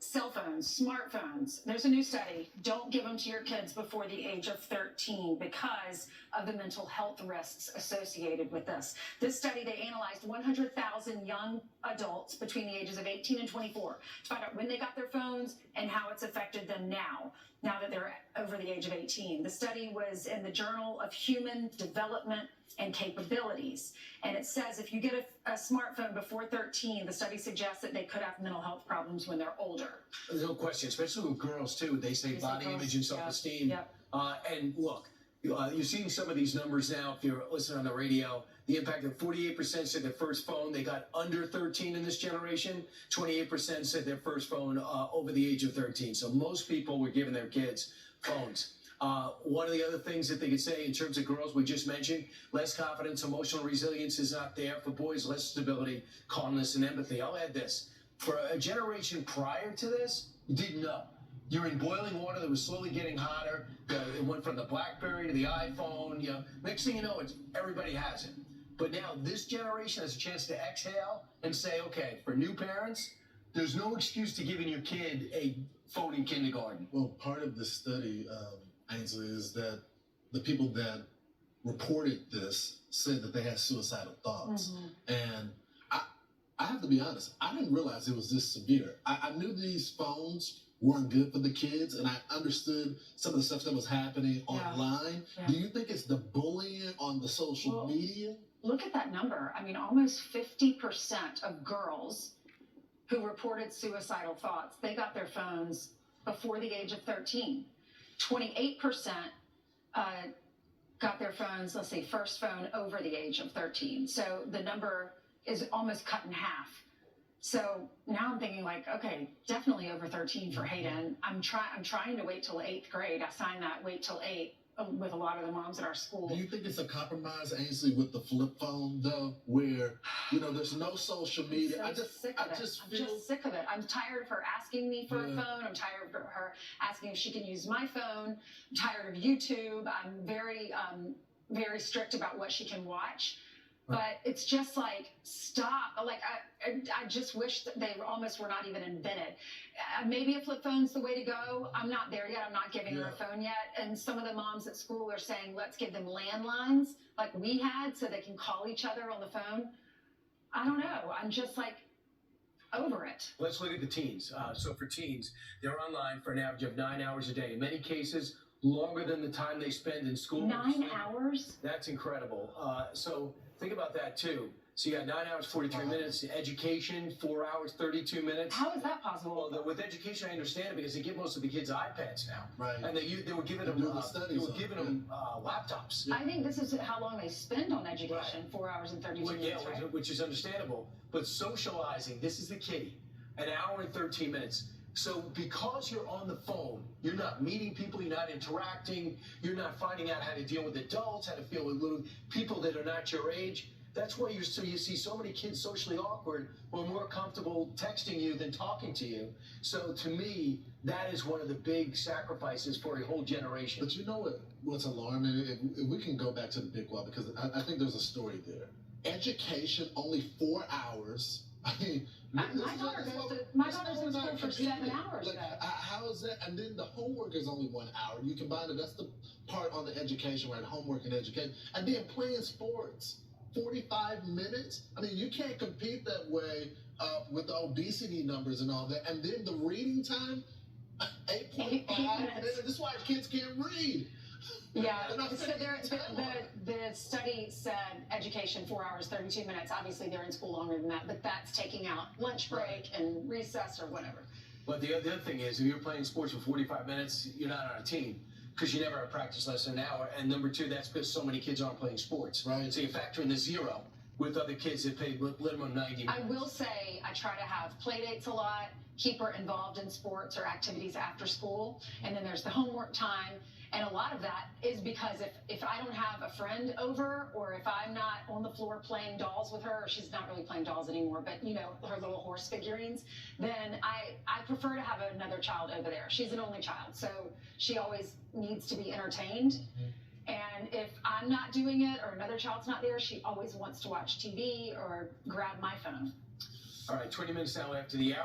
Cell phones, smartphones. There's a new study. Don't give them to your kids before the age of 13 because of the mental health risks associated with this. This study, they analyzed 100,000 young adults between the ages of 18 and 24 to find out when they got their phones and how it's affected them now that they're over the age of 18. The study was in the Journal of Human Development and Capabilities. And it says if you get a smartphone before 13, the study suggests that they could have mental health problems when they're older. No question, especially with girls too. They say body image and self-esteem. Yep. And look, you're seeing some of these numbers now. If you're listening on the radio, the impact of 48% said their first phone they got under 13 in this generation. 28% said their first phone over the age of 13. So most people were giving their kids phones. One of the other things that they could say in terms of girls, we just mentioned, less confidence, emotional resilience is not there. For boys, less stability, calmness, and empathy. I'll add this. For a generation prior to this, you didn't know. You're in boiling water that was slowly getting hotter. It went from the BlackBerry to the iPhone. Next thing you know, everybody has it. But now this generation has a chance to exhale and say, okay, for new parents, there's no excuse to giving your kid a phone in kindergarten. Well, part of the study, Ainsley, is that the people that reported this said that they had suicidal thoughts. Mm-hmm. And I have to be honest, I didn't realize it was this severe. I knew these phones weren't good for the kids, and I understood some of the stuff that was happening online. Yeah. Do you think it's the bullying on the social media? Look at that number. I mean, almost 50% of girls who reported suicidal thoughts, they got their phones before the age of 13. 28% got their phones, let's say, first phone over the age of 13. So the number is almost cut in half. So now I'm thinking like, okay, definitely over 13 for Hayden. I'm trying to wait till 8th grade. I signed that wait till 8 with a lot of the moms at our school. Do you think it's a compromise, Ainsley, with the flip phone though, where there's no social media? I'm just sick of it. I'm tired of her asking me for a phone. I'm tired of her asking if she can use my phone. I'm tired of YouTube. I'm very strict about what she can watch. But it's just like, stop. Like, I just wish that they almost were not even invented. Maybe a flip phone's the way to go. I'm not there yet. I'm not giving her a phone yet. And some of the moms at school are saying, let's give them landlines like we had so they can call each other on the phone. I don't know. I'm just like over it. Let's look at the teens. So for teens, they're online for an average of 9 hours a day. In many cases, longer than the time they spend in school. 9 hours? That's incredible. So think about that too. So you got 9 hours, 43 minutes. Education, 4 hours, 32 minutes. How is that possible? Well, with education, I understand it because they give most of the kids iPads now. Right. And they were giving them laptops. I think this is how long they spend on education, 4 hours and 32 minutes, right? Which is understandable. But socializing, this is the key. An hour and 13 minutes. So because you're on the phone, you're not meeting people, you're not interacting, you're not finding out how to deal with adults, how to feel with little people that are not your age. That's why you see so many kids socially awkward or more comfortable texting you than talking to you. So to me, that is one of the big sacrifices for a whole generation. But you know what's alarming? If we can go back to the big wall, because I think there's a story there. Education, only 4 hours. I mean, my daughter's in school for 7 hours. Like, how is that? And then the homework is only 1 hour. You combine it. That's the part on the education, right? Homework and education. And then playing sports, 45 minutes. I mean, you can't compete that way with the obesity numbers and all that. And then the reading time, 8.5 minutes. This is why kids can't read. Yeah, so the study said education 4 hours, 32 minutes. Obviously, they're in school longer than that, but that's taking out lunch break and recess or whatever. But the other thing is, if you're playing sports for 45 minutes, you're not on a team because you never have practice less than an hour. And number two, that's because so many kids aren't playing sports. Right. So you factor in the zero with other kids that play minimum 90 minutes. I will say I try to have play dates a lot, keep her involved in sports or activities after school, and then there's the homework time. And a lot of that is because if I don't have a friend over or if I'm not on the floor playing dolls with her, or she's not really playing dolls anymore, but her little horse figurines, then I prefer to have another child over there. She's an only child, so she always needs to be entertained. And if I'm not doing it or another child's not there, she always wants to watch TV or grab my phone. All right, 20 minutes now after the hour.